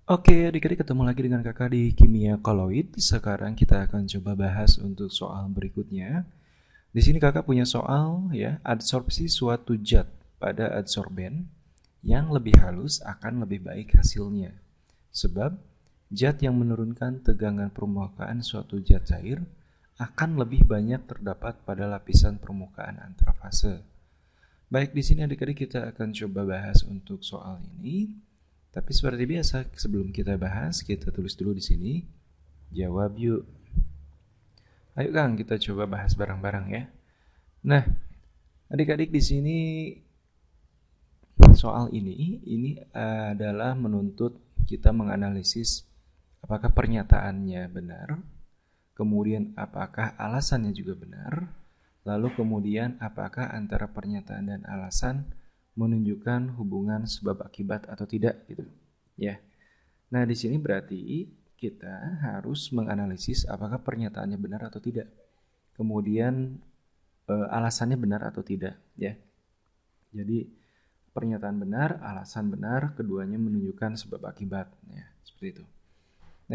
Oke, adik-adik ketemu lagi dengan kakak di Kimia Koloid. Sekarang kita akan coba bahas untuk soal berikutnya. Di sini kakak punya soal ya, adsorpsi suatu zat pada adsorben yang lebih halus akan lebih baik hasilnya. Sebab zat yang menurunkan tegangan permukaan suatu zat cair akan lebih banyak terdapat pada lapisan permukaan antarfase. Baik, di sini adik-adik kita akan coba bahas untuk soal ini. Tapi seperti biasa, sebelum kita bahas, kita tulis dulu di sini. Jawab yuk. Ayo Kang, kita coba bahas bareng-bareng ya. Nah, adik-adik di sini soal ini adalah menuntut kita menganalisis apakah pernyataannya benar, kemudian apakah alasannya juga benar, lalu kemudian apakah antara pernyataan dan alasan menunjukkan hubungan sebab akibat atau tidak gitu. Ya. Nah, di sini berarti kita harus menganalisis apakah pernyataannya benar atau tidak. Kemudian alasannya benar atau tidak, ya. Jadi pernyataan benar, alasan benar, keduanya menunjukkan sebab akibat, ya, seperti itu.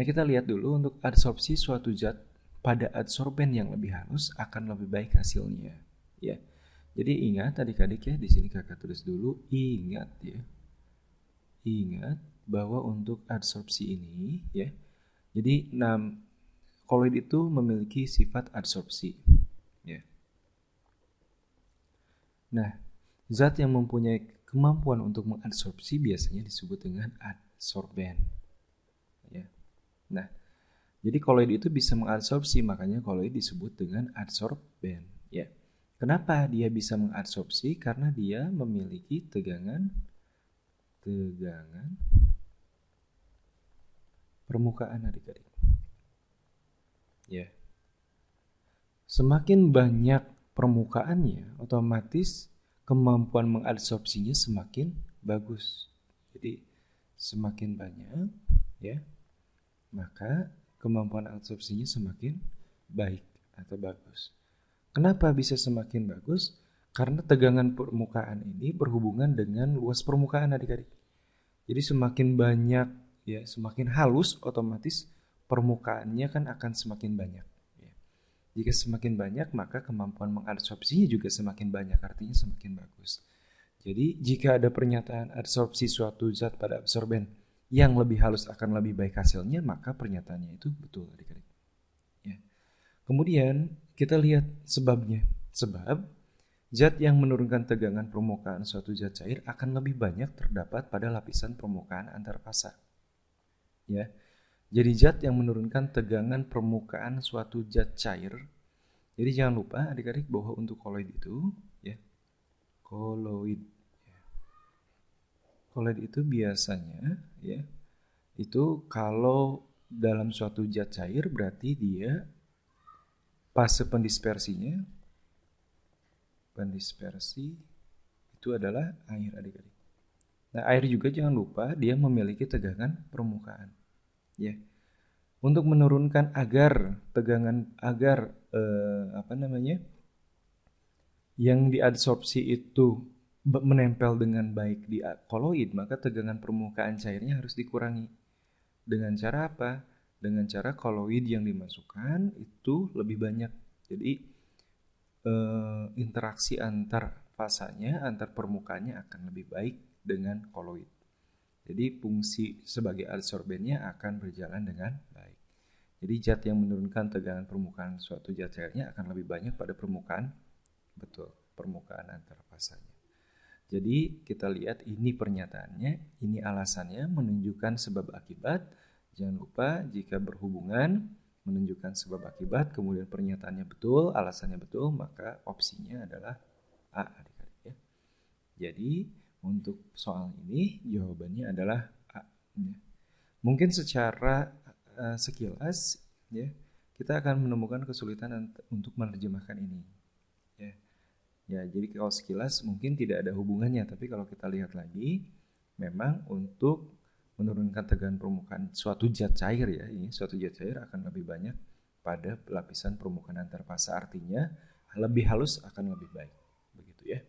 Nah, kita lihat dulu untuk adsorpsi suatu zat pada adsorben yang lebih halus akan lebih baik hasilnya, ya. Jadi ingat adik-adik ya, di sini kakak tulis dulu, ingat ya. Ingat bahwa untuk adsorpsi ini ya, jadi koloid itu memiliki sifat adsorpsi. Ya. Nah, zat yang mempunyai kemampuan untuk mengadsorpsi biasanya disebut dengan adsorben. Ya. Nah, jadi koloid itu bisa mengadsorpsi, makanya koloid disebut dengan adsorben. Ya. Kenapa dia bisa mengadsorpsi? Karena dia memiliki tegangan permukaan adik-adik. Ya. Semakin banyak permukaannya, otomatis kemampuan mengadsorpsinya semakin bagus. Jadi semakin banyak, ya, maka kemampuan absorpsinya semakin baik atau bagus. Kenapa bisa semakin bagus? Karena tegangan permukaan ini berhubungan dengan luas permukaan adik-adik. Jadi semakin banyak, ya, semakin halus, otomatis permukaannya kan akan semakin banyak. Jika semakin banyak, maka kemampuan mengadsorpsinya juga semakin banyak, artinya semakin bagus. Jadi, jika ada pernyataan adsorpsi suatu zat pada absorben yang lebih halus akan lebih baik hasilnya, maka pernyataannya itu betul, adik-adik. Ya. Kemudian, kita lihat sebabnya. Sebab, zat yang menurunkan tegangan permukaan suatu zat cair akan lebih banyak terdapat pada lapisan permukaan antar fasa. Ya. Jadi zat yang menurunkan tegangan permukaan suatu zat cair. Jadi jangan lupa adik-adik bahwa untuk koloid itu, ya, koloid, koloid itu biasanya, ya, itu kalau dalam suatu zat cair berarti dia fase pendispersi itu adalah air adik-adik. Nah, air juga jangan lupa dia memiliki tegangan permukaan, ya. Untuk menurunkan agar tegangan apa namanya, yang diadsorpsi itu menempel dengan baik di koloid, maka tegangan permukaan cairnya harus dikurangi. Dengan cara apa? Dengan cara koloid yang dimasukkan itu lebih banyak. Jadi interaksi antar fasanya, antar permukaannya akan lebih baik dengan koloid. Jadi fungsi sebagai adsorbennya akan berjalan dengan baik. Jadi zat yang menurunkan tegangan permukaan suatu zat cairnya akan lebih banyak pada permukaan, betul, permukaan antar fasanya. Jadi kita lihat ini pernyataannya, ini alasannya menunjukkan sebab akibat. Jangan lupa jika berhubungan menunjukkan sebab akibat, kemudian pernyataannya betul, alasannya betul, maka opsinya adalah A, adik-adik ya. Jadi untuk soal ini jawabannya adalah A. Ya. Mungkin secara sekilas ya kita akan menemukan kesulitan untuk menerjemahkan ini. Ya. Ya, jadi kalau sekilas mungkin tidak ada hubungannya, tapi kalau kita lihat lagi, memang untuk menurunkan tegangan permukaan suatu zat cair ya, ini suatu zat cair akan lebih banyak pada lapisan permukaan antar fasa, artinya lebih halus akan lebih baik, begitu ya.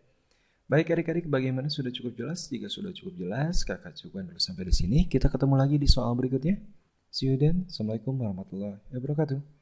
Baik adik-adik, bagaimana, sudah cukup jelas? Jika sudah cukup jelas, kakak cukupkan dulu sampai di sini. Kita ketemu lagi di soal berikutnya. See you then. Assalamualaikum warahmatullahi wabarakatuh.